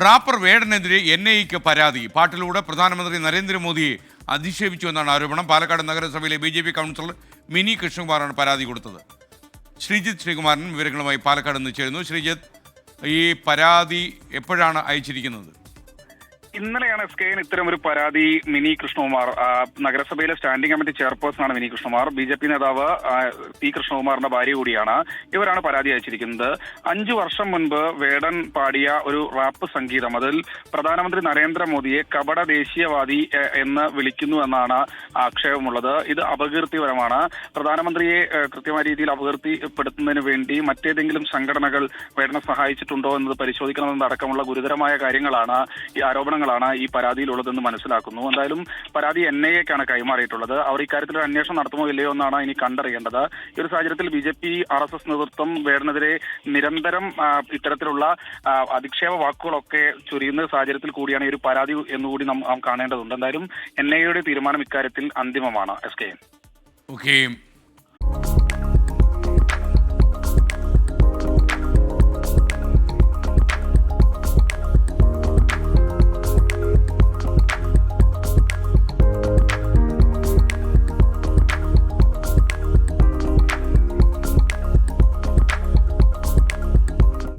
Wrapper വേടനെതിരെ NIAക്ക് പരാതി. പാട്ടിലൂടെ പ്രധാനമന്ത്രി നരേന്ദ്രമോദിയെ അധിക്ഷേപിച്ചു എന്നാണ് ആരോപണം. പാലക്കാട് നഗരസഭയിലെ BJP കൗൺസിലർ മിനി കൃഷ്ണകുമാറാണ് പരാതി കൊടുത്തത്. ശ്രീജിത്ത് ശ്രീകുമാരൻ വിവരങ്ങളുമായി പാലക്കാട് നിന്ന് ചേരുന്നു. ശ്രീജിത്ത്, ഈ പരാതി എപ്പോഴാണ് അയച്ചിരിക്കുന്നത്? ഇന്നലെയാണ് SKN ഇത്തരം ഒരു പരാതി മിനി കൃഷ്ണകുമാർ, നഗരസഭയിലെ സ്റ്റാൻഡിംഗ് കമ്മിറ്റി ചെയർപേഴ്സണാണ് മിനി കൃഷ്ണകുമാർ, BJP നേതാവ് P കൃഷ്ണകുമാറിന്റെ ഭാര്യ കൂടിയാണ്. ഇവരാണ് പരാതി അയച്ചിരിക്കുന്നത്. 5 വർഷം മുൻപ് വേടൻ പാടിയ ഒരു റാപ്പ് സംഗീതം, അതിൽ പ്രധാനമന്ത്രി നരേന്ദ്രമോദിയെ കപട ദേശീയവാദി എന്ന് വിളിക്കുന്നു എന്നാണ് ആക്ഷേപമുള്ളത്. ഇത് അപകീർത്തിപരമാണ്. പ്രധാനമന്ത്രിയെ കൃത്യമായ രീതിയിൽ അപകീർത്തിപ്പെടുത്തുന്നതിന് വേണ്ടി മറ്റേതെങ്കിലും സംഘടനകൾ വേടനെ സഹായിച്ചിട്ടുണ്ടോ എന്നത് പരിശോധിക്കണമെന്നതടക്കമുള്ള ഗുരുതരമായ കാര്യങ്ങളാണ്, ഈ ആരോപണങ്ങളാണ് ഈ പരാതിയിലുള്ളതെന്ന് മനസ്സിലാക്കുന്നു. എന്തായാലും പരാതി NIAക്കാണ് കൈമാറിയിട്ടുള്ളത്. അവർ ഇക്കാര്യത്തിൽ ഒരു അന്വേഷണം നടത്തുമോ ഇല്ലയോ എന്നാണ് ഇനി കണ്ടറിയേണ്ടത്. ഈ ഒരു സാഹചര്യത്തിൽ BJP RSS നേതൃത്വം വേടനെതിരെ നിരന്തരം ഇത്തരത്തിലുള്ള അധിക്ഷേപ വാക്കുകളൊക്കെ ചൊരിയുന്ന സാഹചര്യത്തിൽ കൂടിയാണ് ഈ ഒരു പരാതി എന്നുകൂടി നാം കാണേണ്ടതുണ്ട്. എന്തായാലും NIAയുടെ തീരുമാനം ഇക്കാര്യത്തിൽ അന്തിമമാണ്. SKN. ഓക്കെ.